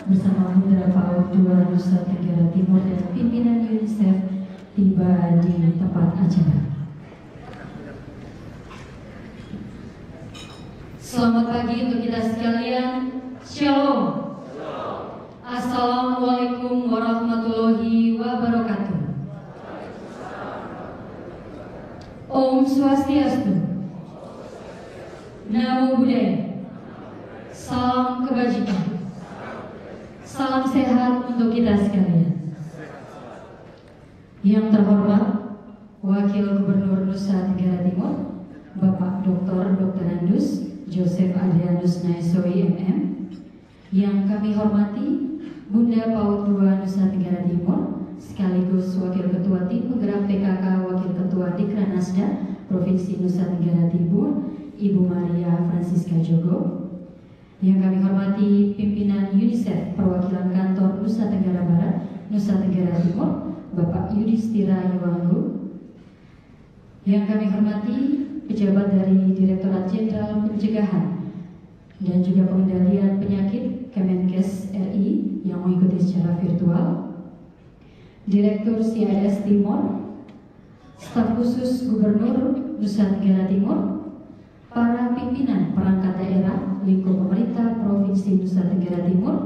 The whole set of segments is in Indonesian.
bersama Bunda PAUD 2 Nusa Tenggara Timur dan pimpinan UNICEF tiba di tempat acara. Selamat pagi untuk kita sekalian. Shalom. Assalamualaikum warahmatullahi wabarakatuh. Om Swastiastu. Namo Buddhaya. Salam kebajikan. Salam sehat untuk kita sekalian. Yang terhormat Wakil Gubernur Nusa Tenggara Timur, Bapak Dr. Andus Joseph Adrianus Naisoi MM. Yang kami hormati Bunda PAUD 2 Nusa Tenggara Timur, sekaligus Wakil Ketua Tim Penggerak PKK Wakil Ketua Dikranasda Provinsi Nusa Tenggara Timur, Ibu Maria Francisca Jogo. Yang kami hormati pimpinan UNICEF Perwakilan Kantor Nusa Tenggara Barat, Nusa Tenggara Timur, Bapak Yudhistira Yuwanggu. Yang kami hormati pejabat dari Direktorat Jenderal Pencegahan dan juga Pengendalian Penyakit Kemenkes RI yang mengikuti secara virtual, Direktur CIS Timur, staf khusus Gubernur Nusa Tenggara Timur, para pimpinan perangkat daerah lingkup pemerintah Provinsi Nusa Tenggara Timur,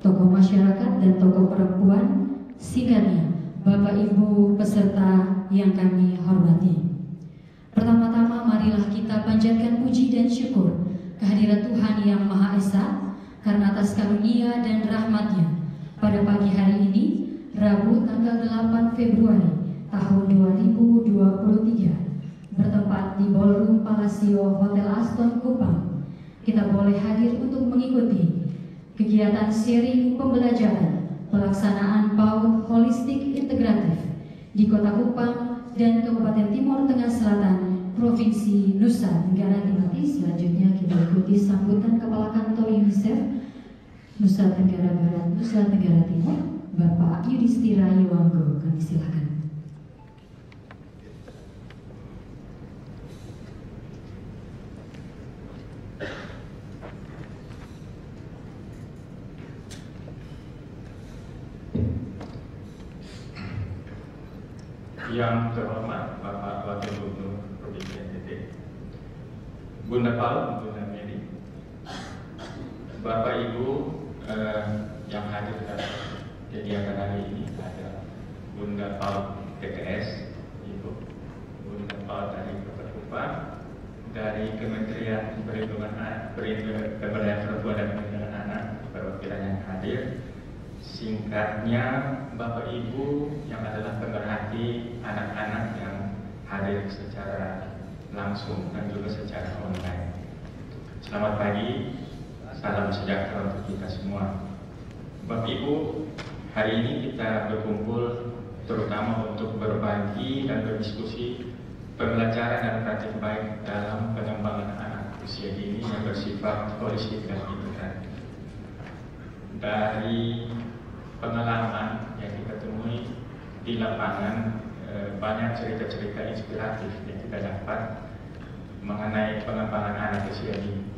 tokoh masyarakat dan tokoh perempuan, singkatnya Bapak Ibu peserta yang kami hormati. Pertama-tama marilah kita panjatkan puji dan syukur kehadirat Tuhan Yang Maha Esa karena atas karunia dan rahmat-Nya pada pagi hari ini, Rabu tanggal 8 Februari tahun 2023, bertempat di Ballroom Palacio Hotel Aston Kupang, kita boleh hadir untuk mengikuti kegiatan sharing pembelajaran pelaksanaan PAUD Holistik Integratif di Kota Kupang dan Kabupaten Timur Tengah Selatan, Provinsi Nusa Tenggara Timur. Selanjutnya kita ikuti sambutan Kepala Kantor UNICEF Nusa Tenggara Barat, Nusa Tenggara Timur, Bapak Yudhistira Yuwanggu. Kami silakan. Yang terhormat Bapak Wakil Gubernur Provinsi NTT, Bunda PAUD, Bunda Mary, Bapak Ibu yang hadir dalam kegiatan hari ini, ada Bunda PAUD TKS, Ibu, Bunda PAUD dari Kota Kupang, dari Kementerian Perlindungan Anak, Pemberdayaan Perempuan dan Perlindungan Anak, perwakilan yang hadir. Singkatnya, Bapak Ibu yang adalah pemerhati anak-anak yang hadir secara langsung dan juga secara online. Selamat pagi, salam sejahtera untuk kita semua. Bapak Ibu, hari ini kita berkumpul terutama untuk berbagi dan berdiskusi pembelajaran dan praktik baik dalam pengembangan anak usia dini yang bersifat holistik dan integratif. Dari pengalaman yang kita temui di lapangan, banyak cerita-cerita inspiratif yang kita dapat mengenai pengembangan anak usia dini.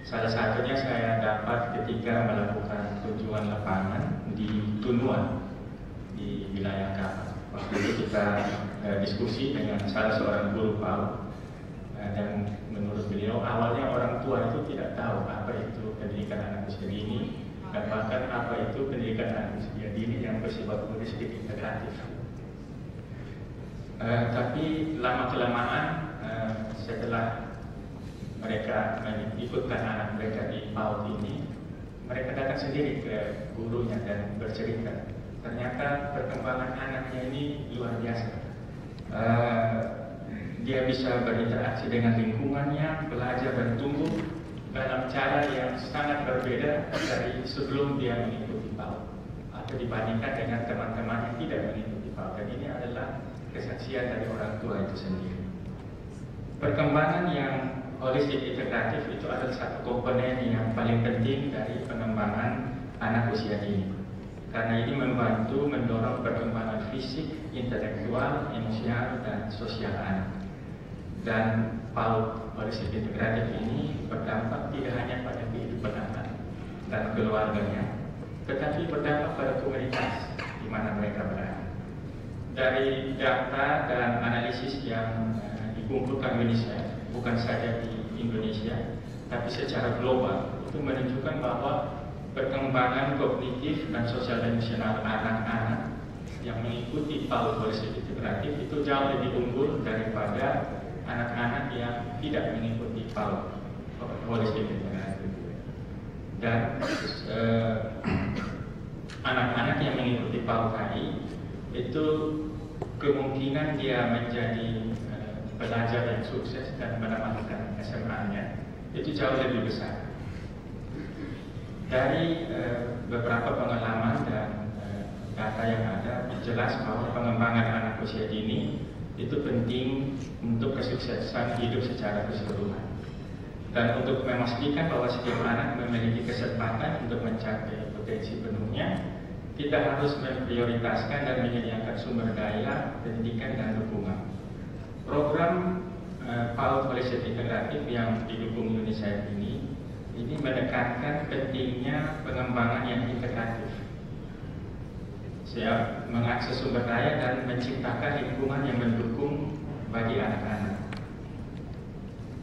Salah satunya saya dapat ketika melakukan kunjungan lapangan di Tunuan di wilayah Kapang. Waktu itu kita diskusi dengan salah seorang guru PAUD, dan menurut beliau awalnya orang tua itu tidak tahu apa itu pendidikan anak usia dini, dan bahkan apa itu pendidikan anak usia dini yang bersifat holistik integratif. Tapi lama-kelamaan setelah mereka mengikutkan anak mereka di PAUD ini, mereka datang sendiri ke gurunya dan bercerita. Ternyata perkembangan anaknya ini luar biasa. Dia bisa berinteraksi dengan lingkungannya, belajar dan tumbuh dalam cara yang sangat berbeda dari sebelum dia mengikuti PAUD atau dibandingkan dengan teman-teman yang tidak mengikuti PAUD. Dan ini adalah kesaksian dari orang tua itu sendiri. Perkembangan yang holistik integratif itu adalah satu komponen yang paling penting dari pengembangan anak usia dini, karena ini membantu mendorong perkembangan fisik, intelektual, emosial, dan sosial anak. Dan PAUD holistik integratif ini berdampak tidak hanya pada kehidupan anak dan keluarganya, tetapi berdampak pada komunitas di mana mereka berada. Dari data dan analisis yang dikumpulkan UNICEF, bukan saja di Indonesia, tapi secara global, itu menunjukkan bahwa perkembangan kognitif dan sosial emosional anak-anak yang mengikuti PAUD holistik integratif itu jauh lebih unggul daripada anak-anak yang tidak mengikuti PAUD holistik integratif. Dan anak-anak yang mengikuti PAUD HI itu kemungkinan dia menjadi pelajar yang sukses dan mendapatkan SMA-nya itu jauh lebih besar. Dari beberapa pengalaman dan data yang ada, jelas bahwa pengembangan anak usia dini itu penting untuk kesuksesan hidup secara keseluruhan. Dan untuk memastikan bahwa setiap anak memiliki kesempatan untuk mencapai potensi penuhnya, kita harus memprioritaskan dan menyediakan sumber daya, pendidikan, dan dukungan. Program PAUD holistik integratif yang didukung UNICEF ini menekankan pentingnya pengembangan yang integratif. Saya mengakses sumber daya dan menciptakan lingkungan yang mendukung bagi anak-anak.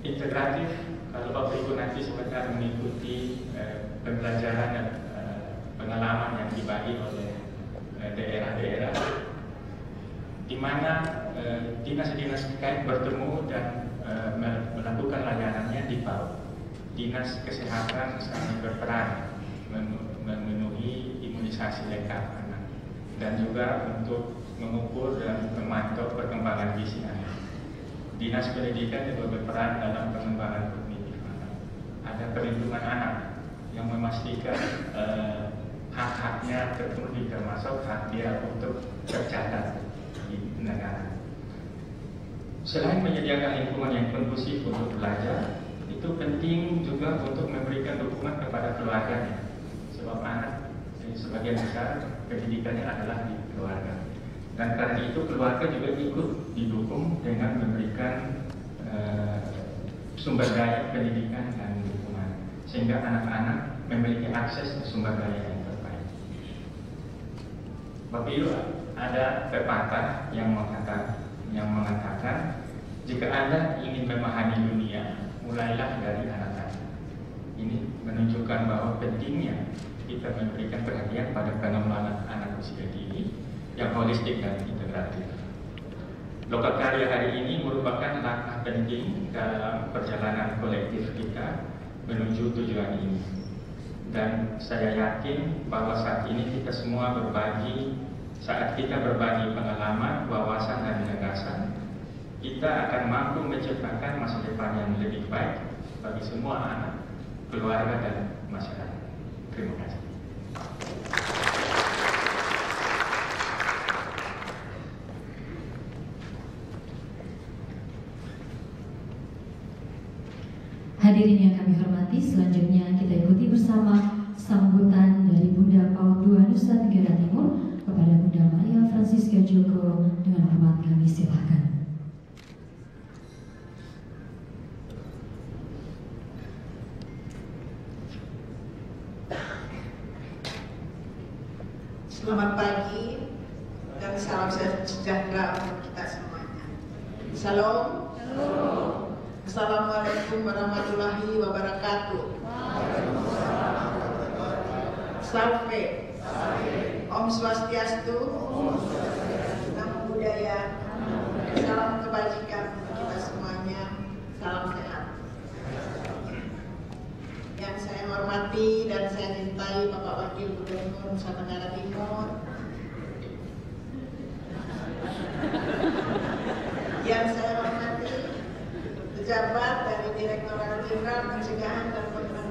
Integratif, kalau Bapak Ibu nanti sebentar mengikuti pembelajaran dan pengalaman yang dibagi oleh daerah-daerah, di mana dinas-dinas terkait bertemu dan melakukan layanannya di PAUD. Dinas kesehatan misalnya berperan memenuhi imunisasi lengkap anak, dan juga untuk mengukur dan memantau perkembangan gizi anak. Dinas pendidikan juga berperan dalam pengembangan kognitif anak. Ada perlindungan anak yang memastikan hak-haknya terpenuhi, termasuk hak dia untuk tercatat di negara. Selain menyediakan lingkungan yang kondusif untuk belajar, itu penting juga untuk memberikan dukungan kepada keluarganya, sebab anak sebagian besar pendidikannya adalah di keluarga. Dan karena itu keluarga juga ikut didukung dengan memberikan sumber daya pendidikan dan dukungan, sehingga anak-anak memiliki akses ke sumber daya yang terbaik. Bapak Ibu, ada pepatah yang mengatakan jika Anda ingin memahami dunia, mulailah dari anak-anak. Ini menunjukkan bahwa pentingnya kita memberikan perhatian pada pengembangan anak usia dini yang holistik dan integratif. Lokal karya hari ini merupakan langkah penting dalam perjalanan kolektif kita menuju tujuan ini. Dan saya yakin bahwa saat ini kita semua saat kita berbagi pengalaman, wawasan, dan gagasan, kita akan mampu menciptakan masa depan yang lebih baik bagi semua anak, keluarga, dan masyarakat. Terima kasih. Hadirin yang kami hormati, selanjutnya kita ikuti bersama sambutan dari Bunda PAUD II Nusa Tenggara Timur kepada Bunda Maria Francisca Joko. Dengan hormat kami silakan. Selamat pagi dan salam sejahtera untuk kita semuanya. Salam. Assalamualaikum warahmatullahi wabarakatuh. Salve. Om Swastiastu. Namo Buddhaya. Salam kebajikan untuk kita semuanya. Salam sehat. Yang saya hormati dan saya cintai Bapak Wakil Gubernur Nusa Tenggara Timur, yang saya hormati pejabat dari Direktorat Jenderal Pencegahan dan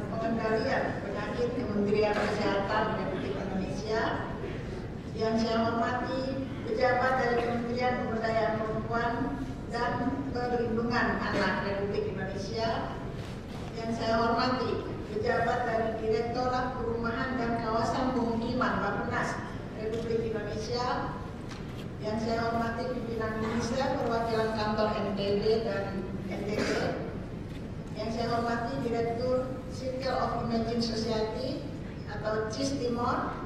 Pengendalian Penyakit Kementerian Kesehatan Republik Indonesia, yang saya hormati pejabat dari Kementerian Pemberdayaan Perempuan dan Perlindungan Anak Republik Indonesia, yang saya hormati pejabat dari Direktorat Perumahan dan Kawasan Pemukiman Bappenas Republik Indonesia, yang saya hormati pimpinan Indonesia perwakilan kantor NTB dan NTB, yang saya hormati Direktur Circle of Imagine Society atau CIS Timor,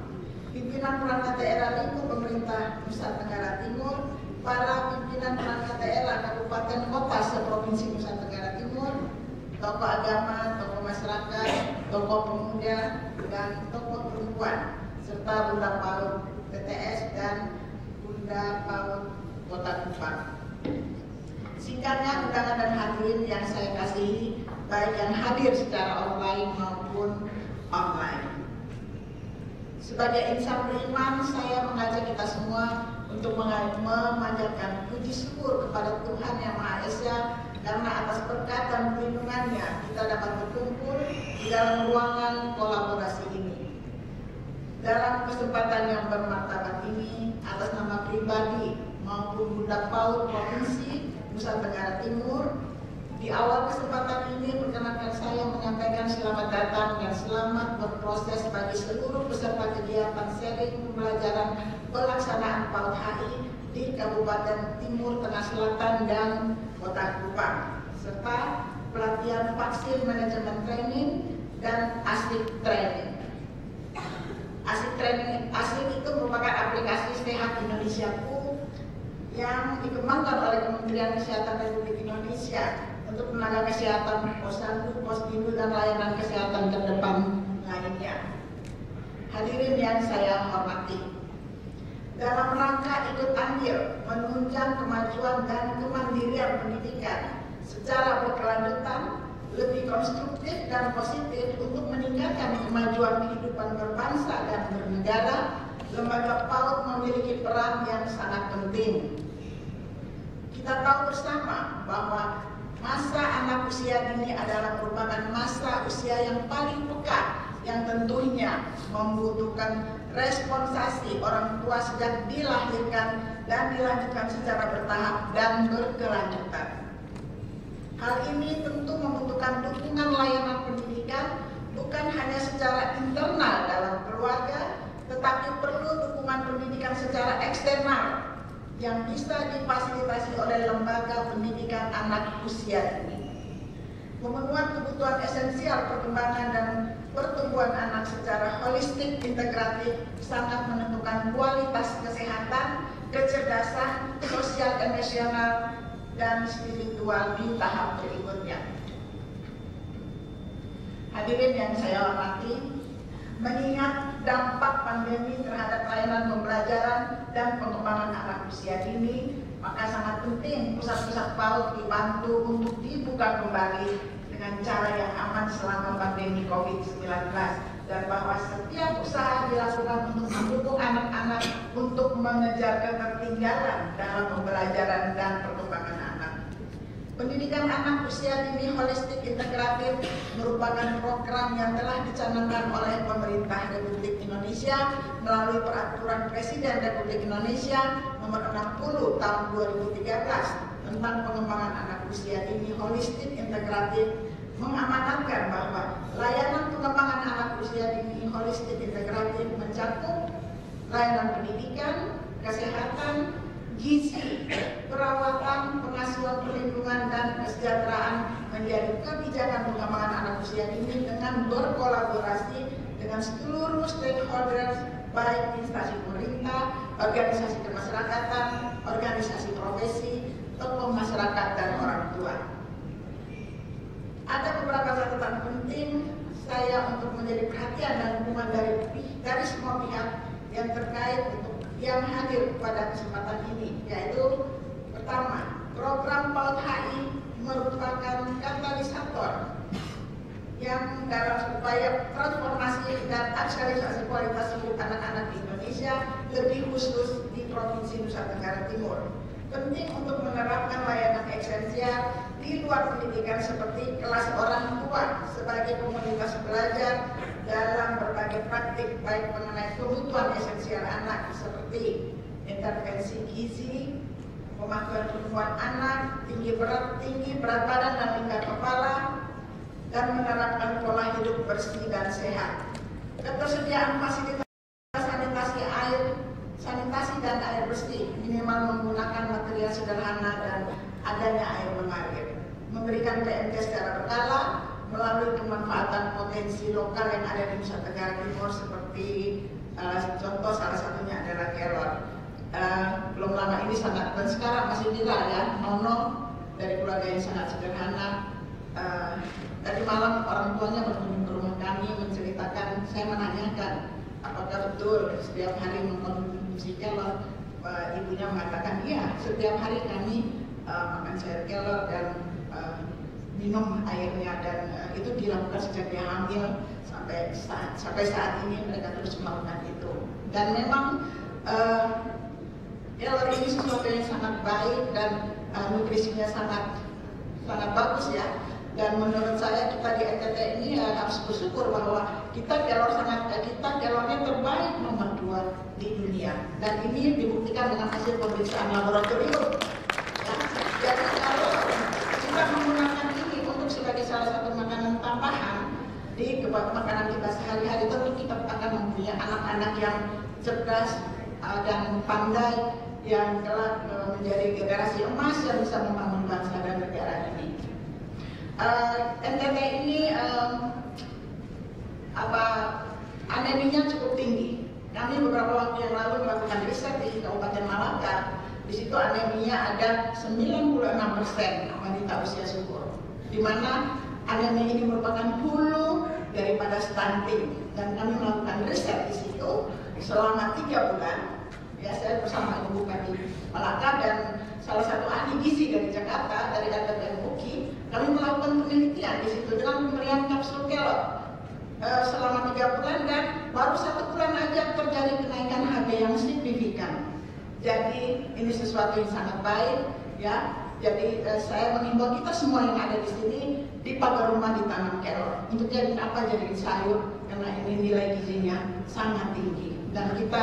pimpinan perangkat daerah lingkup pemerintah Nusa Tenggara Timur, para pimpinan perangkat daerah kabupaten kota seprovinsi Nusa Tenggara Timur, tokoh agama, tokoh masyarakat, tokoh pemuda, dan tokoh perempuan, serta Bunda PAUD PTS dan Bunda PAUD Kota Kupang. Singkatnya, undangan dan hadirin yang saya kasihi, baik yang hadir secara online maupun online. Sebagai insan beriman, saya mengajak kita semua untuk memanjatkan puji syukur kepada Tuhan Yang Maha Esa karena atas berkat dan perlindungannya kita dapat berkumpul di dalam ruangan kolaborasi ini. Dalam kesempatan yang bermartabat ini, atas nama pribadi maupun Bunda PAUD Provinsi Nusa Tenggara Timur, di awal kesempatan ini perkenankan saya menyampaikan selamat datang dan selamat berproses bagi seluruh peserta kegiatan sharing pembelajaran pelaksanaan PAUD HI di Kabupaten Timur Tengah Selatan dan Kota Kupang, serta pelatihan vaksin manajemen training dan ASIK training. ASIK itu merupakan aplikasi Sehat Indonesiaku yang dikembangkan oleh Kementerian Kesehatan Republik Indonesia untuk tenaga kesehatan, posyandu, posdindu, dan layanan kesehatan terdepan lainnya. Hadirin yang saya hormati, dalam rangka ikut andil menunjang kemajuan dan kemandirian pendidikan secara berkelanjutan, lebih konstruktif dan positif untuk meningkatkan kemajuan kehidupan berbangsa dan bernegara, lembaga PAUD memiliki peran yang sangat penting. Kita tahu bersama bahwa masa anak usia dini adalah merupakan masa usia yang paling pekat, yang tentunya membutuhkan responsasi orang tua sejak dilahirkan dan dilanjutkan secara bertahap dan berkelanjutan. Hal ini tentu membutuhkan dukungan layanan pendidikan bukan hanya secara internal dalam keluarga, tetapi perlu dukungan pendidikan secara eksternal yang bisa difasilitasi oleh lembaga pendidikan anak usia dini. Pemenuhan kebutuhan esensial perkembangan dan pertumbuhan anak secara holistik integratif sangat menentukan kualitas kesehatan, kecerdasan, sosial, emosional, dan spiritual di tahap berikutnya. Hadirin yang saya hormati, mengingat dampak pandemi terhadap layanan pembelajaran dan pengembangan anak usia dini, maka sangat penting pusat-pusat PAUD dibantu untuk dibuka kembali dengan cara yang aman selama pandemi COVID-19, dan bahwa setiap usaha dilakukan untuk mendukung anak-anak untuk mengejar ketertinggalan dalam pembelajaran dan perkembangan anak. Pendidikan anak usia dini holistik integratif merupakan program yang telah dicanangkan oleh pemerintah Republik Indonesia melalui Peraturan Presiden Republik Indonesia Nomor 60 Tahun 2013 tentang pengembangan anak usia dini holistik integratif, mengamanatkan bahwa layanan pengembangan anak usia dini holistik integratif mencakup layanan pendidikan, kesehatan, gizi, perawatan, pengasuhan, perlindungan, dan kesejahteraan menjadi kebijakan pengembangan anak usia dini dengan berkolaborasi dengan seluruh stakeholders, baik instansi pemerintah, organisasi kemasyarakatan, organisasi profesi, tokoh masyarakat, dan orang tua. Ada beberapa catatan penting saya untuk menjadi perhatian dan dukungan dari semua pihak yang terkait untuk yang hadir pada kesempatan ini, yaitu pertama, program PAUD HI merupakan katalisator yang dalam upaya transformasi dan aktualisasi kualitas hidup anak-anak di Indonesia, lebih khusus di Provinsi Nusa Tenggara Timur. Penting untuk menerapkan layanan esensial di luar pendidikan seperti kelas orang tua sebagai komunitas belajar dalam berbagai praktik baik mengenai kebutuhan esensial anak seperti intervensi gizi, pemahaman pertumbuhan anak, tinggi berat badan dan tingkat kepala, dan menerapkan pola hidup bersih dan sehat. Ketersediaan fasilitas sanitasi dan air bersih minimal menggunakan material sederhana dan adanya air mengalir. Memberikan PMT secara berkala melalui pemanfaatan potensi lokal yang ada di Nusa Tenggara Timur seperti Contoh salah satunya adalah Kelor. Belum lama ini sangat, dan sekarang masih viral ya, Nono dari keluarga yang sangat sederhana. Tadi malam orang tuanya berkunjung ke rumah kami menceritakan, saya menanyakan apakah betul setiap hari mengkonsumsi kelor. Ibunya mengatakan iya, setiap hari kami makan sayur kelor dan minum airnya, dan itu dilakukan sejak dia hamil sampai saat ini mereka terus melakukan itu. Dan memang kelor ini sesuatu yang sangat baik dan nutrisinya sangat bagus ya. Dan menurut saya kita di NTT ini harus bersyukur bahwa kita kelornya terbaik nomor 2 di dunia. Dan ini dibuktikan dengan hasil pemeriksaan laboratorium. Ya. Jadi kalau kita menggunakan ini untuk sebagai salah satu makanan tambahan di makanan kita sehari-hari, tentu kita akan mempunyai anak-anak yang cerdas dan pandai yang kelak menjadi generasi emas yang bisa membangun bangsa dan negara ini. NTT ini aneminya cukup tinggi. Kami beberapa waktu yang lalu melakukan riset di Kabupaten Malaka. Di situ aneminya ada 96% wanita usia subur, di mana anemia ini merupakan hulu daripada stunting. Dan kami melakukan riset di situ selama 3 bulan. Ya, saya bersama Ibu Bupati Malaka dan salah satu ahli gizi dari Jakarta, dari RTPN UKI, kami melakukan penelitian di situ dengan pemberian kapsul kelor selama 3 bulan, dan baru 1 bulan aja terjadi kenaikan HB yang signifikan. Jadi ini sesuatu yang sangat baik, ya. Jadi saya mengimbau kita semua yang ada di sini, di pagar rumah ditanam kelor. Untuk jadi apa? Jadi sayur, karena ini nilai gizinya sangat tinggi. Dan kita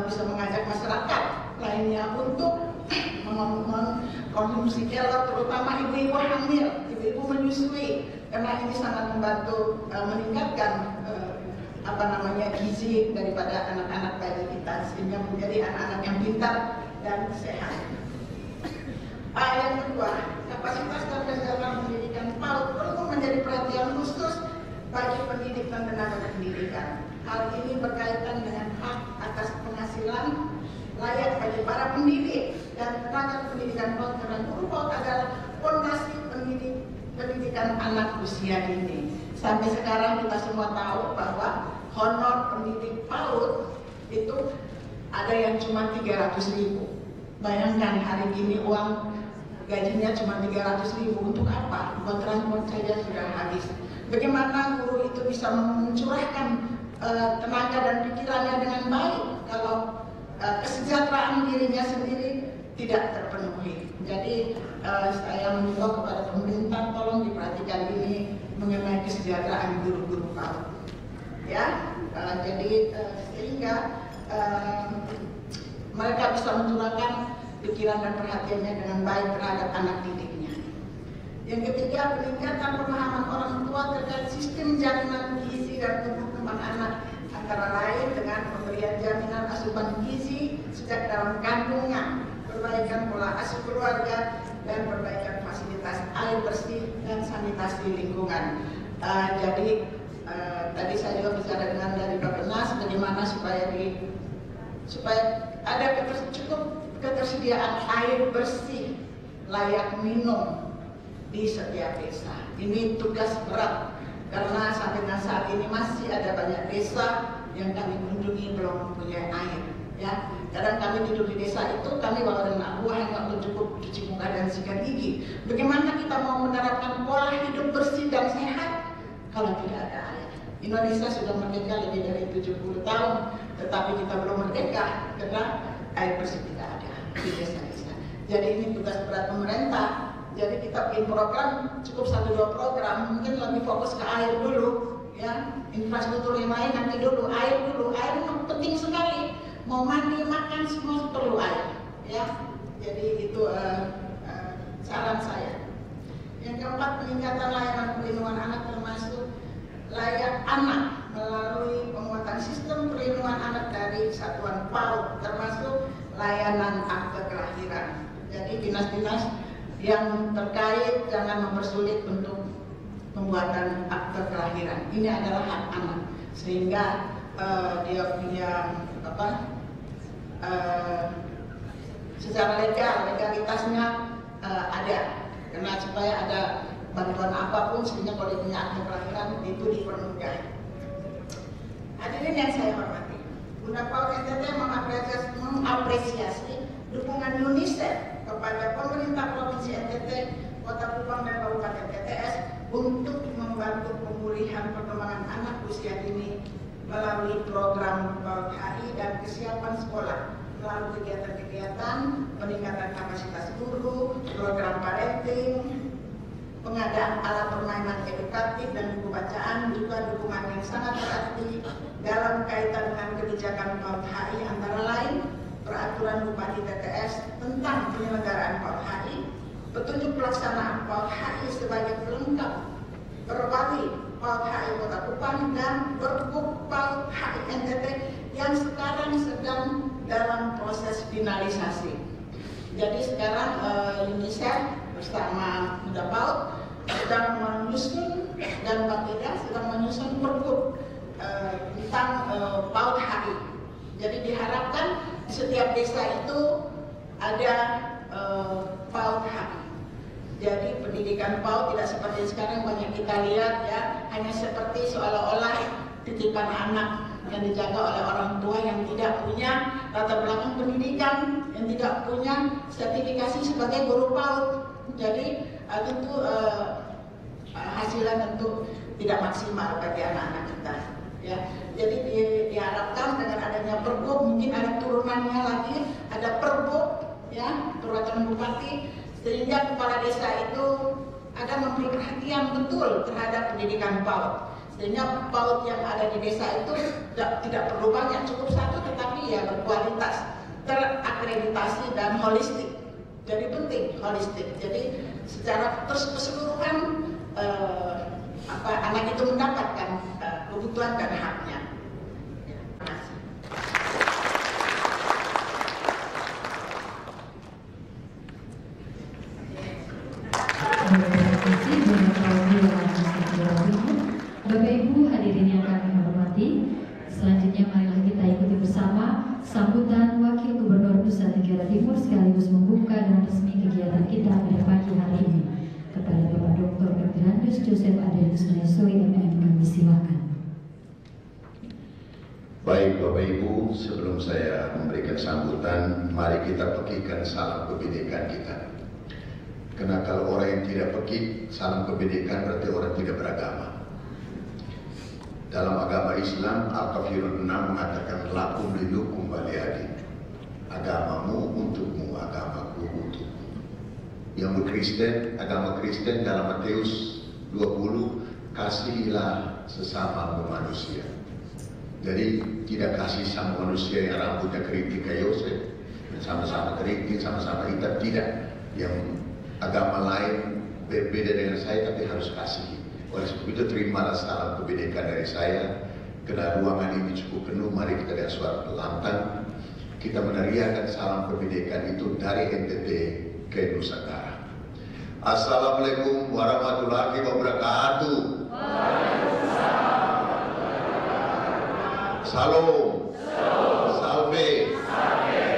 bisa mengajak masyarakat lainnya untuk mengkonsumsi kelor, terutama ibu-ibu hamil, ibu-ibu menyusui, karena ini sangat membantu meningkatkan gizi daripada anak-anak bayi kita, sehingga menjadi anak-anak yang pintar dan sehat. Yang kedua, kapasitas dan kesejahteraan pendidikan PAUD perlu menjadi perhatian khusus bagi pendidik dan tenaga pendidikan. Hal ini berkaitan dengan hak atas penghasilan layak bagi para pendidik dan tenaga pendidikan PAUD, karena guru PAUD adalah fondasi pendidikan anak usia ini. Sampai sekarang kita semua tahu bahwa honor pendidik PAUD itu ada yang cuma 300.000. Bayangkan hari ini uang gajinya cuma 300.000, untuk apa? Buat transport saja sudah habis. Bagaimana guru itu bisa mencurahkan tenaga dan pikirannya dengan baik kalau kesejahteraan dirinya sendiri tidak terpenuhi? Jadi saya mengimbau kepada pemerintah, tolong diperhatikan ini mengenai kesejahteraan guru-guru PAUD. Ya, jadi sehingga mereka bisa mencurahkan pikiran dan perhatiannya dengan baik terhadap anak didiknya. Yang ketiga, peningkatan pemahaman orang tua terkait sistem jaminan gizi dan tumbuh kembang anak, antara lain dengan pemberian jaminan asupan gizi sejak dalam kandungan, perbaikan pola asuh keluarga, dan perbaikan fasilitas air bersih dan sanitasi lingkungan. Jadi tadi saya juga bicara dengan dari Bappenas bagaimana supaya ada cukup ketersediaan air bersih layak minum di setiap desa. Ini tugas berat karena sampai dengan saat ini masih ada banyak desa yang kami kunjungi belum mempunyai air. Ya, kadang kami tidur di desa itu kami bawa dengan aqua hanya untuk cukup cuci muka dan sikat gigi. Bagaimana kita mau menerapkan pola hidup bersih dan sehat kalau tidak ada air? Indonesia sudah merdeka lebih dari 70 tahun, tetapi kita belum merdeka karena air bersih tidak ada di desa-desa. Jadi ini tugas berat pemerintah. Jadi kita bikin program, cukup 1-2 program, mungkin lebih fokus ke air dulu, ya. Infrastruktur yang lain nanti dulu, air dulu. Air penting sekali. Mau mandi, makan, semua perlu air, ya. Jadi itu saran saya. Yang keempat, peningkatan layanan perlindungan anak termasuk layak anak melalui penguatan sistem perlindungan anak dari satuan PAUD, termasuk layanan akte kelahiran. Jadi dinas-dinas yang terkait jangan mempersulit untuk pembuatan akte kelahiran. Ini adalah hak anak, sehingga dia punya secara legalitasnya ada, karena supaya ada bantuan apapun sehingga kalau dia punya akte kelahiran itu dipermudah. Hadirin yang saya hormati, Bunda PAUD NTT mengapresiasi dukungan UNICEF kepada pemerintah Provinsi NTT, Kota Kupang dan Kabupaten TTS untuk membantu pemulihan perkembangan anak usia dini melalui program PAUD HI dan kesiapan sekolah melalui kegiatan-kegiatan peningkatan kapasitas guru, program parenting, pengadaan alat permainan edukatif dan buku bacaan, juga dukungan yang sangat berarti dalam kaitan dengan kebijakan PAUD HI antara lain peraturan Bupati TTS tentang penyelenggaraan PAUD HI, petunjuk pelaksanaan PAUD HI sebagai pelengkap perwali PAUD HI Kota Kupang dan Pergub PAUD HI NTT yang sekarang sedang dalam proses finalisasi. Jadi sekarang UNICEF bersama Bunda PAUD sedang menyusun dan Pak Tidak sedang menyusun pergub tentang PAUD HI. Jadi diharapkan di setiap desa itu ada PAUD HI. Jadi pendidikan PAUD tidak seperti sekarang banyak kita lihat ya, hanya seperti seolah-olah titipan anak yang dijaga oleh orang tua yang tidak punya latar belakang pendidikan, yang tidak punya sertifikasi sebagai guru PAUD. Jadi tentu hasilnya tentu tidak maksimal bagi anak-anak kita. Ya, jadi diharapkan dengan adanya pergub, mungkin ada turunannya lagi, ada pergub, ya, peraturan bupati, sehingga kepala desa itu ada memberi perhatian betul terhadap pendidikan PAUD. Sehingga PAUD yang ada di desa itu tidak perlu banyak, cukup satu, tetapi ya berkualitas, terakreditasi dan holistik. Jadi penting holistik. Jadi secara keseluruhan anak itu mendapatkan kebutuhan dan haknya. Terima kasih. Bapak Ibu hadirin yang kami hormati, selanjutnya marilah kita ikuti bersama sambutan Wakil Gubernur Nusa Tenggara Timur sekaligus membuka dan resmi kegiatan kita pada pagi hari ini. Kepada Bapak Dr. Andreas Joseph Adrianus Naisoi MM, kami silakan. Baik Bapak Ibu, sebelum saya memberikan sambutan, mari kita pekikan salam kebinekaan kita. Karena kalau orang yang tidak pekik salam kebinekaan berarti orang tidak beragama. Dalam agama Islam, Al-Kafirun 6 mengatakan lakum lilukum waliyadi. Agamamu untukmu, agamaku untukmu. Yang berkristen, agama Kristen dalam Matius 20, kasihilah sesama manusia. Jadi tidak kasih sama manusia yang rambutnya keriting kayak Yosef, sama-sama keriting, sama-sama hitam, tidak. Yang agama lain berbeda dengan saya tapi harus kasih. Oleh sebab itu terimalah salam kebinekaan dari saya. Karena ruangan ini cukup penuh, mari kita lihat suara lantang. Kita meneriakan salam kebinekaan itu dari NTT ke Nusantara. Assalamualaikum warahmatullahi wabarakatuh. Salam, salve,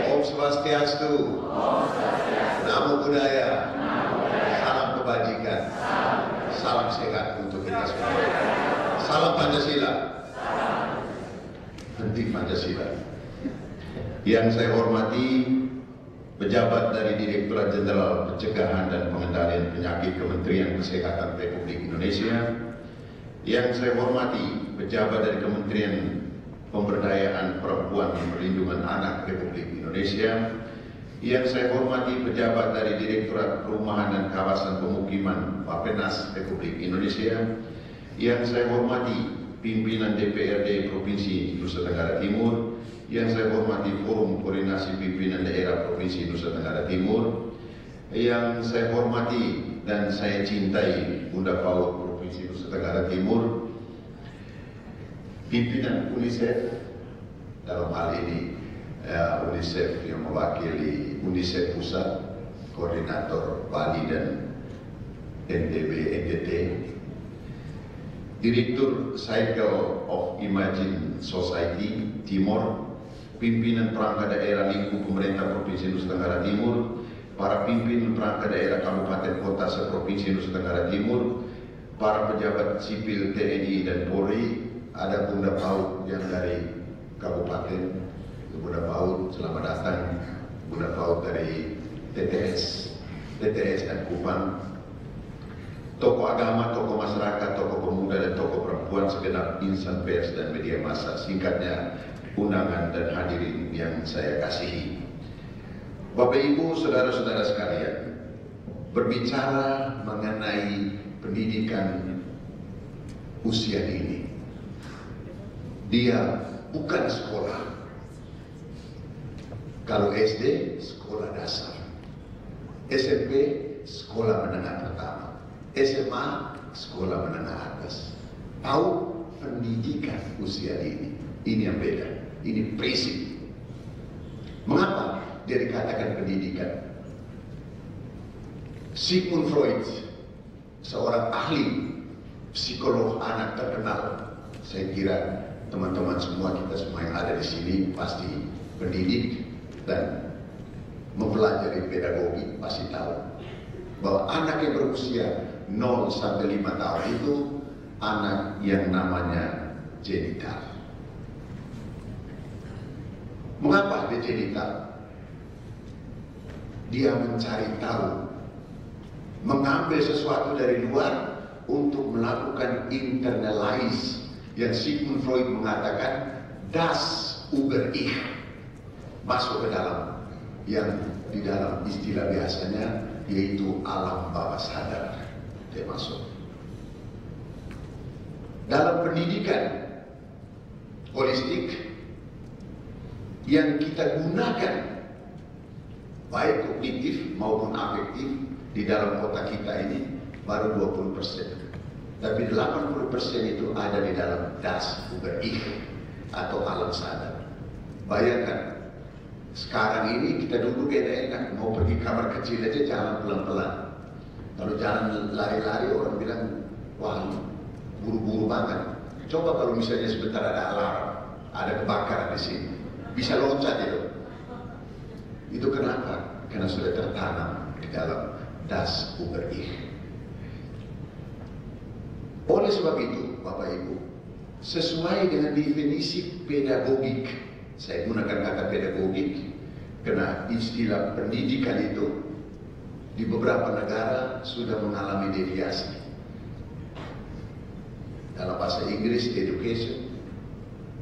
Om Swastiastu, Namo Buddhaya, salam kebajikan, salam sehat untuk kita semua. Salam Pancasila. Henti Pancasila. Yang saya hormati pejabat dari Direktorat Jenderal Pencegahan dan Pengendalian Penyakit Kementerian Kesehatan Republik Indonesia. Yang saya hormati pejabat dari Kementerian Pemberdayaan Perempuan dan Perlindungan Anak Republik Indonesia. Yang saya hormati pejabat dari Direktorat Perumahan dan Kawasan Pemukiman Bappenas Republik Indonesia. Yang saya hormati pimpinan DPRD Provinsi Nusa Tenggara Timur. Yang saya hormati Forum Koordinasi Pimpinan Daerah Provinsi Nusa Tenggara Timur. Yang saya hormati dan saya cintai Bunda PAUD Provinsi Nusa Tenggara Timur. Pimpinan UNICEF, dalam hal ini UNICEF yang mewakili UNICEF Pusat, Koordinator Bali dan NTB NTT, Direktur Cycle of Imagine Society Timor, pimpinan perangkat daerah lingkup pemerintah Provinsi Nusa Tenggara Timur, para pimpinan perangkat daerah kabupaten kota se-Provinsi Nusa Tenggara Timur, para pejabat sipil TNI dan Polri, ada Bunda Paut yang dari kabupaten, Bunda Paut selamat datang, Bunda Paut dari TTS dan Kupang, tokoh agama, tokoh masyarakat, tokoh pemuda dan tokoh perempuan, segenap insan pers dan media massa, singkatnya undangan dan hadirin yang saya kasihi. Bapak Ibu, saudara-saudara sekalian, berbicara mengenai pendidikan usia dini, dia bukan sekolah. Kalau SD, sekolah dasar, SMP, sekolah menengah pertama, SMA, sekolah menengah atas. Tahu pendidikan usia dini, ini yang beda, ini prinsip. Mengapa dia dikatakan pendidikan? Sigmund Freud, seorang ahli psikolog anak terkenal, saya kira teman-teman semua, kita semua yang ada di sini pasti pendidik dan mempelajari pedagogi, pasti tahu bahwa anak yang berusia 0 sampai 5 tahun itu anak yang namanya genital. Mengapa dia genital? Dia mencari tahu, mengambil sesuatu dari luar untuk melakukan internalize, yang Sigmund Freud mengatakan das über ich, masuk ke dalam, yang di dalam istilah biasanya yaitu alam bawah sadar, dia masuk. Dalam pendidikan holistik yang kita gunakan, baik kognitif maupun afektif, di dalam otak kita ini baru 20%. Tapi 80% itu ada di dalam das über ich atau alam sadar. Bayangkan, sekarang ini kita duduk enak-enak, mau pergi kamar kecil aja jalan pelan-pelan. Kalau jalan lari-lari orang bilang, wah buru-buru banget. Coba kalau misalnya sebentar ada alarm, ada kebakaran di sini, bisa loncat itu. Itu kenapa? Karena sudah tertanam di dalam das über ich. Oleh sebab itu, Bapak Ibu, sesuai dengan definisi pedagogik, saya gunakan kata pedagogik karena istilah pendidikan itu di beberapa negara sudah mengalami deviasi. Dalam bahasa Inggris education,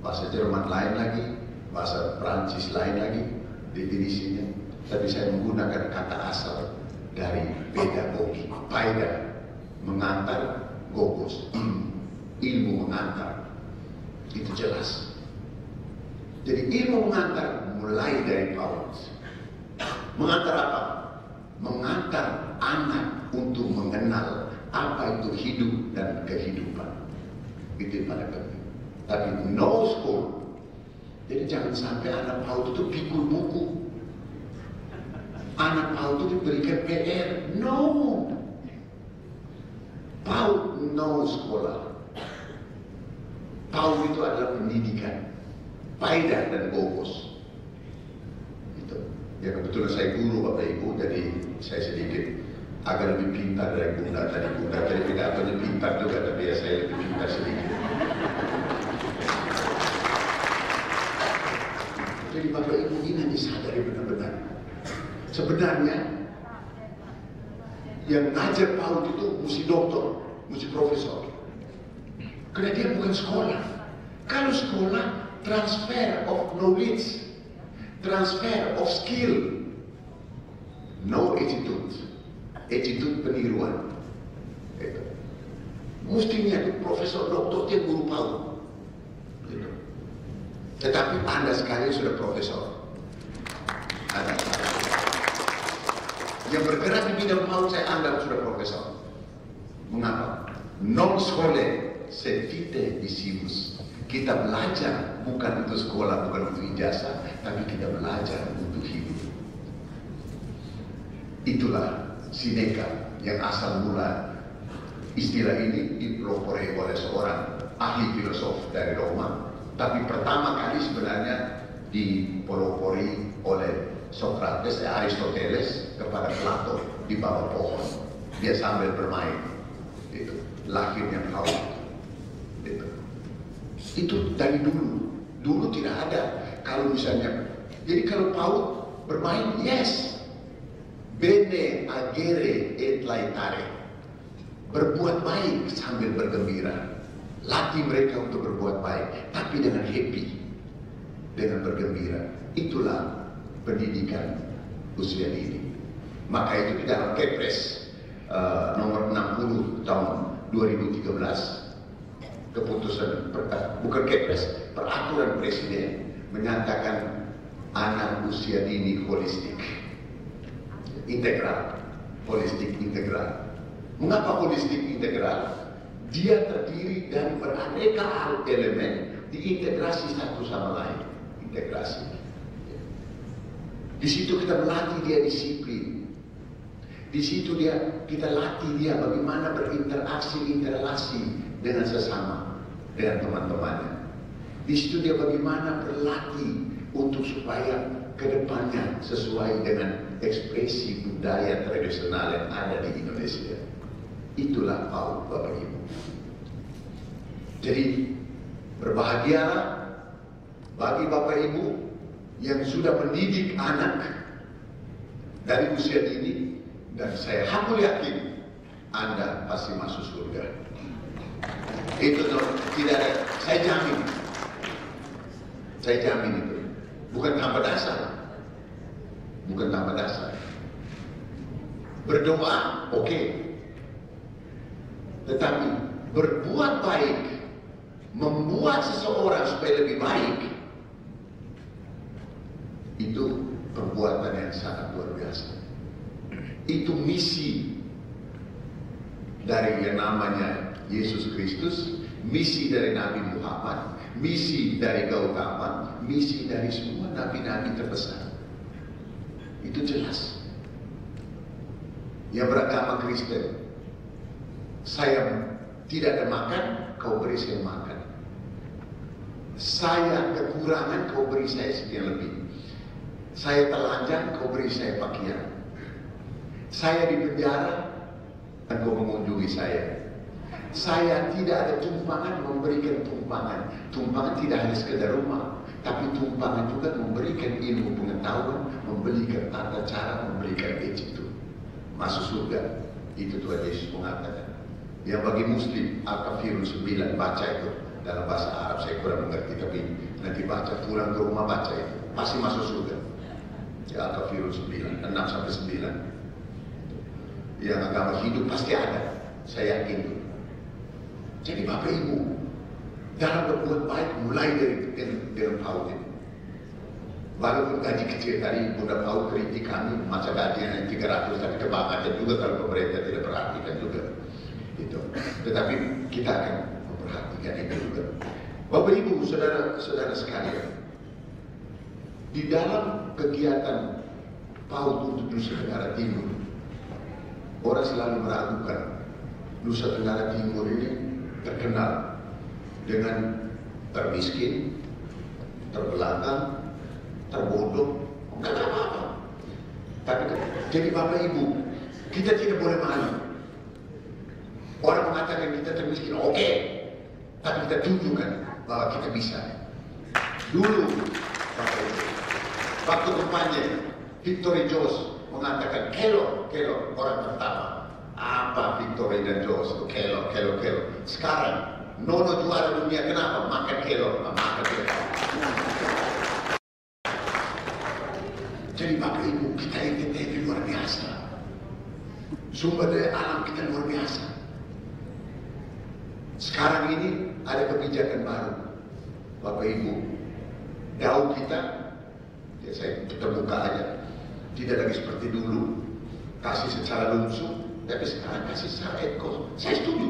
bahasa Jerman lain lagi, bahasa Prancis lain lagi definisinya. Tapi saya menggunakan kata asal dari pedagogi, paeda, mengantar, gogos, ilmu mengantar, itu jelas. Jadi ilmu mengantar mulai dari PAUD. Mengantar apa? Mengantar anak untuk mengenal apa itu hidup dan kehidupan. Itu yang paling penting. Tapi no school. Jadi jangan sampai anak PAUD itu pikul buku. Anak PAUD itu diberikan PR. No. PAUD no sekolah. PAUD itu adalah pendidikan, paedah dan gogos. Itu. Ya kebetulan saya guru Bapak Ibu, jadi saya sedikit agak lebih pintar dari Bunda tadi. Bunda tadi pidatonya pintar juga, tapi ya saya lebih pintar sedikit. Jadi Bapak Ibu ini disadari benar-benar. Sebenarnya yang ngajar PAUD itu mesti doktor, mesti profesor. Karena dia bukan sekolah. Kalau sekolah, transfer of knowledge, transfer of skill, no attitude, attitude peniruan. Itu. Mestinya itu profesor, doktor, dia guru PAUD. Gitu. Tetapi Anda sekalian sudah profesor. Anda yang bergerak di bidang PAUD saya anggap sudah profesor. Mengapa? Non skole sed disimus. Kita belajar bukan untuk sekolah, bukan untuk ijazah, tapi kita belajar untuk hidup. Itulah Seneca yang asal mula Istilah ini dipelopori oleh seorang ahli filosof dari Roma, tapi pertama kali sebenarnya dipelopori oleh Socrates, Aristoteles kepada Plato di bawah pohon. Dia sambil bermain. Itu lahirnya PAUD. Itu dari dulu. Dulu tidak ada. Kalau misalnya, jadi kalau PAUD bermain, yes. Bene agere et laetare. Berbuat baik sambil bergembira. Latih mereka untuk berbuat baik, tapi dengan happy, dengan bergembira. Itulah pendidikan usia dini. Maka itu di dalam Kepres nomor 60 tahun 2013, keputusan bukan Kepres, peraturan Presiden menyatakan anak usia dini holistik, integral, holistik integral. Mengapa holistik integral? Dia terdiri dari beraneka elemen diintegrasi satu sama lain. Integrasi. Di situ kita melatih dia disiplin. Di situ kita latih dia bagaimana berinteraksi dengan sesama, dengan teman-temannya. Di situ dia bagaimana berlatih untuk supaya kedepannya sesuai dengan ekspresi budaya tradisional yang ada di Indonesia. Itulah PAUD, Bapak Ibu. Jadi berbahagialah bagi Bapak Ibu yang sudah mendidik anak dari usia dini, dan saya hakul yakin Anda pasti masuk surga. Itu tidak ada, saya jamin. Saya jamin itu. Bukan tanpa dasar. Bukan tanpa dasar. Berdoa, oke. Tetapi berbuat baik, membuat seseorang supaya lebih baik, itu perbuatan yang sangat luar biasa. Itu misi dari yang namanya Yesus Kristus, misi dari Nabi Muhammad, misi dari Gautama, misi dari semua nabi-nabi terbesar. Itu jelas. Yang beragama Kristen, saya tidak ada makan, kau beri saya makan. Saya kekurangan, kau beri saya sekian lebih. Saya telanjang, kau beri saya pakaian. Saya di penjara, dan kau mengunjungi saya. Saya tidak ada tumpangan, memberikan tumpangan. Tumpangan tidak hanya sekedar rumah, tapi tumpangan juga memberikan ilmu pengetahuan, memberikan tata cara, memberikan itu. Masuk surga. Itu Tuhan Yesus mengatakan. Yang bagi Muslim, Al-Kafirun 9, baca itu. Dalam bahasa Arab saya kurang mengerti, tapi nanti baca, pulang ke rumah baca itu. Pasti masuk surga. Ya, Al-Kafirun 9, 6 sampai 9. Yang agama hidup pasti ada. Saya yakin itu. Jadi Bapak Ibu, dalam berbuat baik mulai dari PAUD itu. Walaupun gaji kecil tadi, Bunda PAUD kritik kami, masa gaji yang 300, tapi kebangetan juga kalau pemerintah tidak perhatikan juga. Itu. Tetapi kita akan memperhatikan itu juga. Bapak Ibu, saudara-saudara sekalian, di dalam kegiatan PAUD untuk Nusa Tenggara Timur, orang selalu meragukan Nusa Tenggara Timur ini terkenal dengan termiskin, terbelakang, terbodoh, enggak ada apa-apa. Tapi jadi Bapak Ibu, kita tidak boleh malu. Orang mengatakan kita termiskin, oke, tapi kita tunjukkan bahwa kita bisa. Dulu, Bapak Ibu, waktu kampanye, Victory Jos mengatakan kelok orang pertama. Apa Victory dan Jos itu kelok. Sekarang Nono juara dunia, kenapa? Makan kelok. Jadi Bapak Ibu, kita ini luar biasa. Sumber daya alam kita luar biasa. Sekarang ini ada kebijakan baru, Bapak Ibu. Daun kita, ya saya terbuka aja, tidak lagi seperti dulu, kasih secara langsung, tapi sekarang kasih secara ekos. Saya setuju,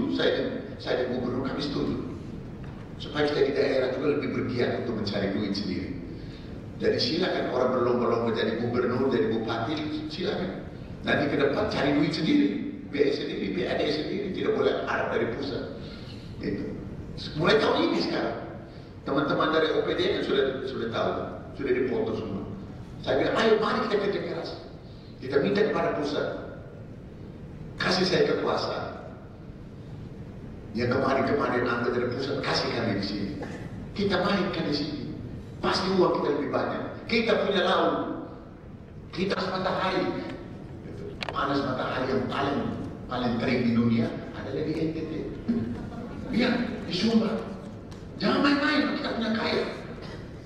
saya dan gubernur kami setuju. Supaya kita di daerah juga lebih bergiat untuk mencari duit sendiri. Jadi silakan orang berlomba-lomba jadi gubernur, jadi bupati, silakan. Nanti ke depan cari duit sendiri. BPS sendiri, BAD sendiri tidak boleh harap dari pusat. Itu. Mulai tahun ini sekarang, teman-teman dari OPD kan sudah tahu, sudah dipoto semua. Saya bilang, ayo mari kita kerja keras. Kita minta kepada pusat, kasih saya kekuasaan. Yang kemarin ambil dari pusat, kasih kami di sini. Kita mainkan di sini. Pasti uang kita lebih banyak. Kita punya laut. Kita matahari. Panas matahari yang paling kering di dunia adalah di NTT. Iya, di Sumbar. Jangan main-main, kita punya kaya.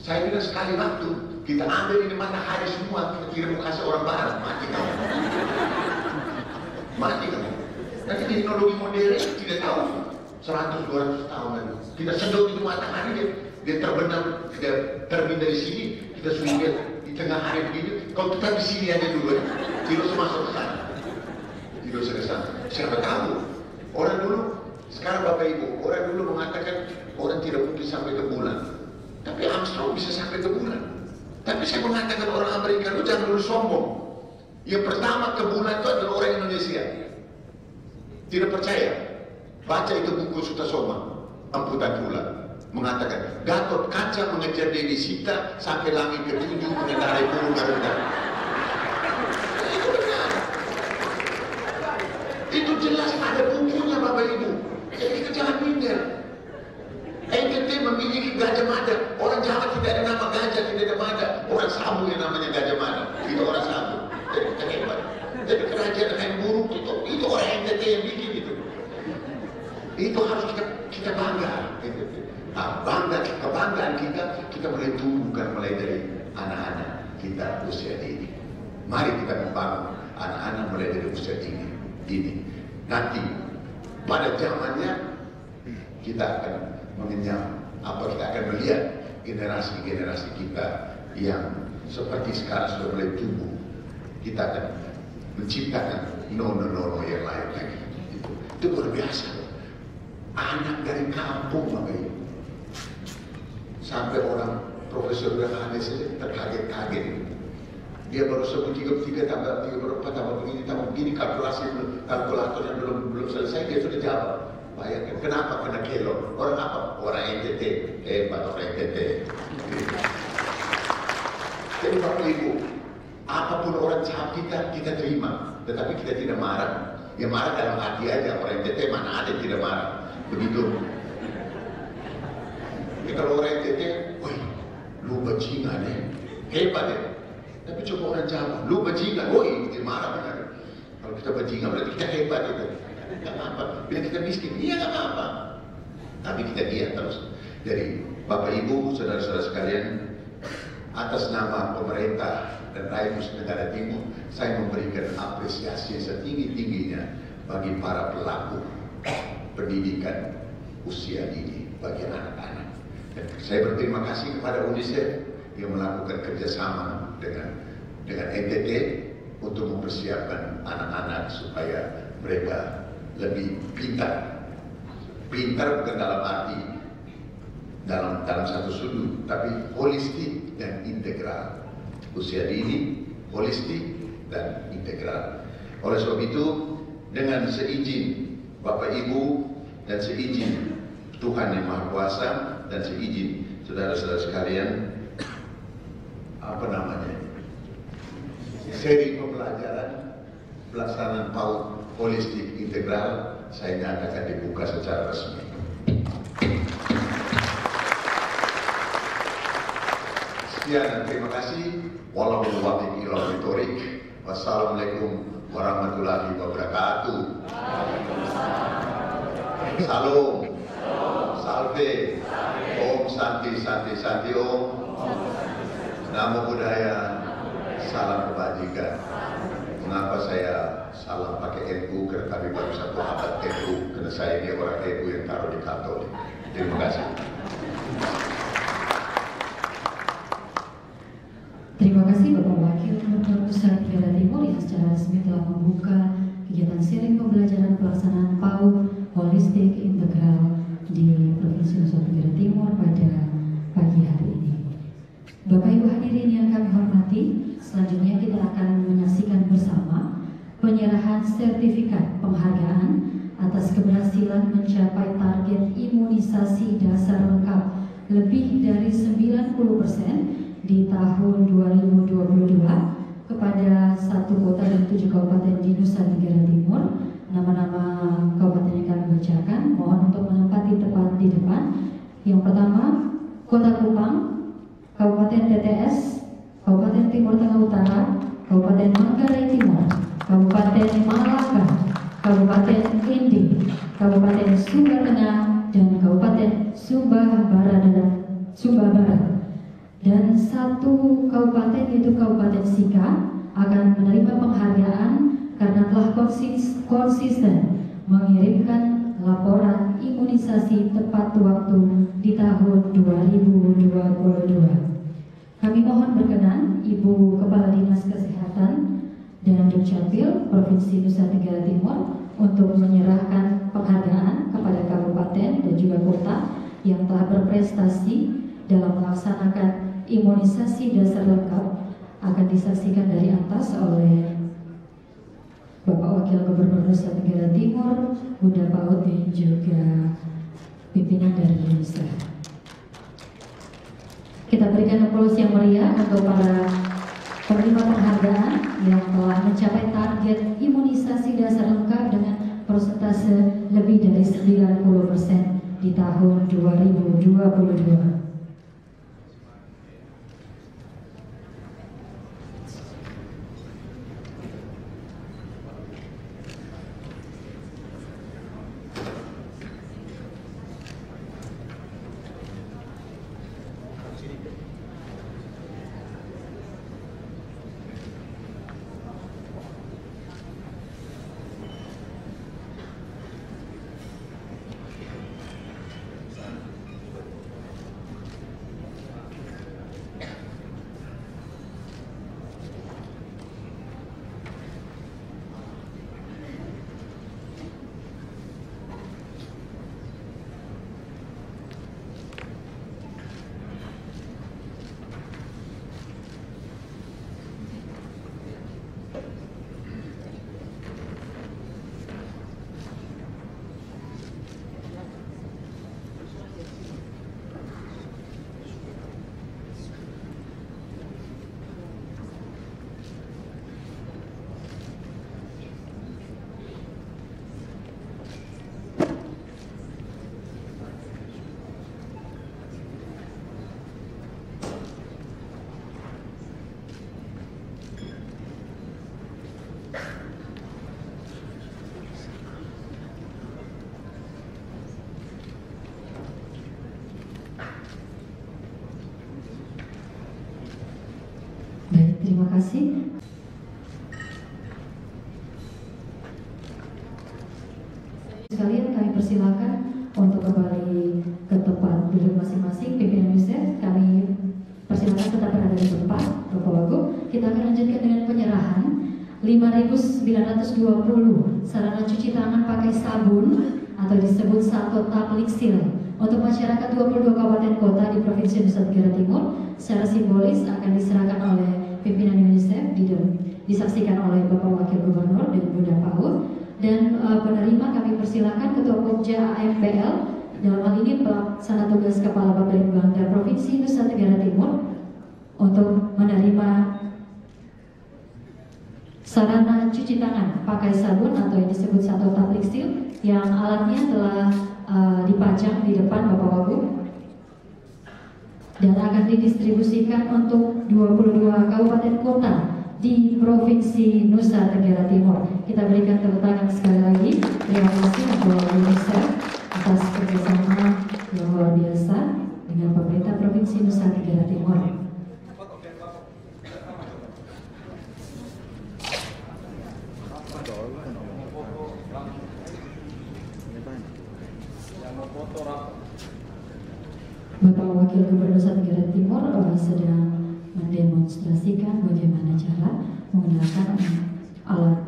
Saya bilang sekali waktu kita ambil ini matahari semua, kita kirim ke kasih orang barat, mati kamu. Mati kamu. Nanti teknologi modern tidak tahu 100-200 tahun lagi. Kita sedot itu matahari dia terbenam, dia terbit dari sini, kita sudah lihat di tengah hari begini. Kalau kita di sini aja dulu, tidak usah masuk ke sana. Tidak usah ke sana. Siapa tahu? Orang dulu, sekarang Bapak Ibu, orang dulu mengatakan orang tidak mungkin sampai ke bulan. Tapi Armstrong bisa sampai ke bulan. Tapi saya mengatakan orang Amerika itu jangan dulu sombong. Yang pertama ke bulan itu adalah orang Indonesia. Tidak percaya? Baca itu buku Sutasoma, Amputan Tulang. Mengatakan Gatot Kaca mengejar Dewi Sita sampai langit ke-7 mengendarai burung Garuda. Itu benar. Itu jelas ada bukunya Bapak Ibu. Jadi kita jangan minder. NTT memiliki Gajah Mada. Orang Jawa tidak ada nama gajah, tidak ada mada. Orang Sabu yang namanya Gajah Mada. Itu orang Sabu. Jadi kita hebat. Jadi kerajaan kain burung itu orang NTT yang bikin itu. Itu harus kita bangga. Nah, kebanggaan kita mulai tumbuhkan mulai dari anak-anak kita usia dini. Mari kita membangun anak-anak mulai dari usia dini. Nanti pada zamannya kita akan mengenyam kita akan melihat generasi-generasi kita yang seperti sekarang sudah mulai tumbuh. Kita akan menciptakan norma-norma yang lain lagi. Itu luar biasa. Anak dari kampung Bapak Ibu. Sampai orang Profesor Yohanes terkaget-kaget. Dia baru sebut 3 tambah 3 berapa tambah begini kalkulatornya belum selesai dia sudah jawab. Bayangkan kenapa? Karena kelo. Orang apa? Orang NTT. Orang NTT. Jadi Bapak Ibu, apapun orang jawab kita terima, tetapi kita tidak marah. Ya marah dalam hati aja. Orang NTT mana ada yang tidak marah. Begitu. Kalau orang NTT, woi, lu bajingan hebat ya. Tapi coba orang Jawa, lu bajingan, woi, dia marah benar. Kalau kita bajingan berarti kita hebat itu. Gak apa-apa. Bila kita miskin, iya gak apa-apa. Tapi kita diam terus. Jadi Bapak Ibu, saudara-saudara sekalian, atas nama pemerintah dan rakyat Nusa Tenggara Timur, saya memberikan apresiasi setinggi-tingginya bagi para pelaku pendidikan usia dini bagi anak-anak. Dan saya berterima kasih kepada UNICEF yang melakukan kerjasama dengan NTT untuk mempersiapkan anak-anak supaya mereka lebih pintar. Pintar bukan dalam arti dalam satu sudut, tapi holistik dan integral. Usia dini, holistik dan integral. Oleh sebab itu, dengan seizin Bapak Ibu dan seizin Tuhan Yang Maha Kuasa dan seizin saudara-saudara sekalian, seri pembelajaran pelaksanaan PAUD holistik integral saya nyatakan dibuka secara resmi. Sekian dan terima kasih. Wassalamualaikum warahmatullahi wabarakatuh. Salam. Salve. Om Santi Santi Santi Om. Namo Buddhaya. Salam kebajikan. Mengapa saya salam pakai NU? Karena kami baru 1 abad NU. Karena saya ini orang NU yang taruh di Katolik. Terima kasih. Terima kasih Bapak Wakil Gubernur Nusa Tenggara Timur yang secara resmi telah membuka kegiatan sharing pembelajaran pelaksanaan PAUD holistik integral di Provinsi Nusa Tenggara Timur pada pagi hari ini. Bapak Ibu hadirin yang kami hormati, selanjutnya kita akan menyaksikan bersama penyerahan sertifikat penghargaan atas keberhasilan mencapai target imunisasi dasar lengkap lebih dari 90% di tahun 2022 kepada 1 kota dan 7 kabupaten di Nusa Tenggara Timur. Nama-nama kabupaten yang kami bacakan, mohon untuk menempati tepat di depan. Yang pertama, Kota Kupang, Kabupaten TTS, Kabupaten Timur Tengah Utara, Kabupaten Manggarai Timur, Kabupaten Malaka, Kabupaten Indi, Kabupaten Sumba Tengah, dan Kabupaten Sumba Barat. Dan 1 kabupaten yaitu Kabupaten Sika akan menerima penghargaan karena telah konsisten mengirimkan laporan imunisasi tepat waktu di tahun 2022. Kami mohon berkenan Ibu Kepala Dinas Kesehatan dan Dukcapil Provinsi Nusa Tenggara Timur untuk menyerahkan penghargaan kepada kabupaten dan juga kota yang telah berprestasi dalam melaksanakan imunisasi dasar lengkap. Akan disaksikan dari atas oleh Bapak Wakil Gubernur Nusa Tenggara Timur, Bunda Paut, dan juga pimpinan dari UNICEF. Kita berikan aplaus yang meriah untuk para penerima penghargaan yang telah mencapai target imunisasi dasar lengkap dengan persentase lebih dari 90% di tahun 2022. Terima kasih. Sekalian kami persilakan untuk kembali ke tempat duduk masing-masing. Pimpinan UNICEF kami persilakan tetap berada di tempat. Bapak Wagub, kita akan lanjutkan dengan penyerahan 5.920 sarana cuci tangan pakai sabun atau disebut Satu Tablik Seal untuk masyarakat 22 kabupaten kota di Provinsi Nusa Tenggara Timur. Secara simbolis akan diserahkan oleh pimpinan UNICEF, disaksikan oleh Bapak Wakil Gubernur dan Bunda Paut, dan penerima kami persilakan Ketua Pokja AMPL, dalam hal ini Pelaksana Tugas Kepala Bapelitbangda Provinsi Nusa Tenggara Timur, untuk menerima sarana cuci tangan pakai sabun atau yang disebut Satu Tablik Seal yang alatnya telah dipajang di depan Bapak Wagub dan akan didistribusikan untuk 22 kabupaten kota di Provinsi Nusa Tenggara Timur. Kita berikan tepuk tangan sekali lagi. Terima kasih untuk UNICEF atas kerjasama yang luar biasa dengan pemerintah Provinsi Nusa Tenggara Timur. Bapak Wakil Gubernur Nusa Tenggara Timur sedang mendemonstrasikan bagaimana cara menggunakan alat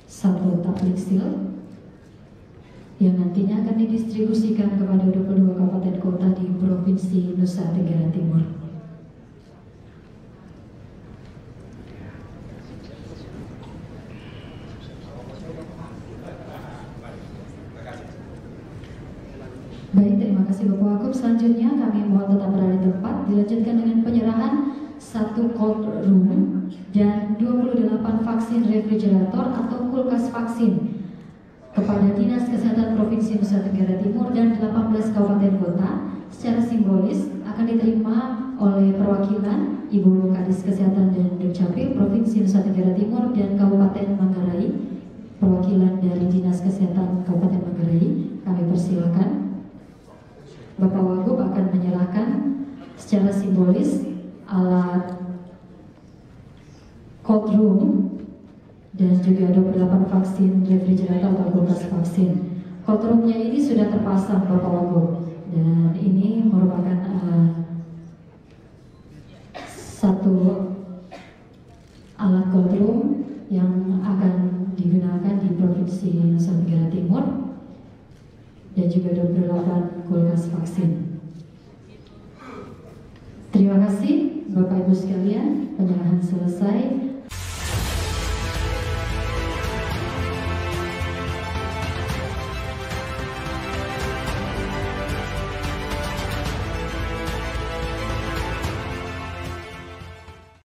Satu Tablik Seal yang nantinya akan didistribusikan kepada 22 kabupaten kota di Provinsi Nusa Tenggara Timur. Baik, terima kasih Bapak Wagub. Selanjutnya kami mohon tetap berada di tempat. Dilanjutkan dengan penyerahan 1 cold room dan 28 vaksin refrigerator atau kulkas vaksin kepada Dinas Kesehatan Provinsi Nusa Tenggara Timur dan 18 kabupaten kota. Secara simbolis akan diterima oleh perwakilan Ibu Kadis Kesehatan dan Dukcapil Provinsi Nusa Tenggara Timur dan Kabupaten Manggarai. Perwakilan dari Dinas Kesehatan Kabupaten Manggarai, kami persilakan. Bapak Wagub akan menyerahkan secara simbolis alat cold room dan juga 28 vaksin refrigerator atau kulkas vaksin. Cold roomnya ini sudah terpasang Bapak Wagub, dan ini merupakan satu alat cold room yang akan digunakan di Provinsi Nusa Tenggara Timur dan juga 28 kulkas vaksin. Terima kasih Bapak Ibu sekalian, penyerahan selesai.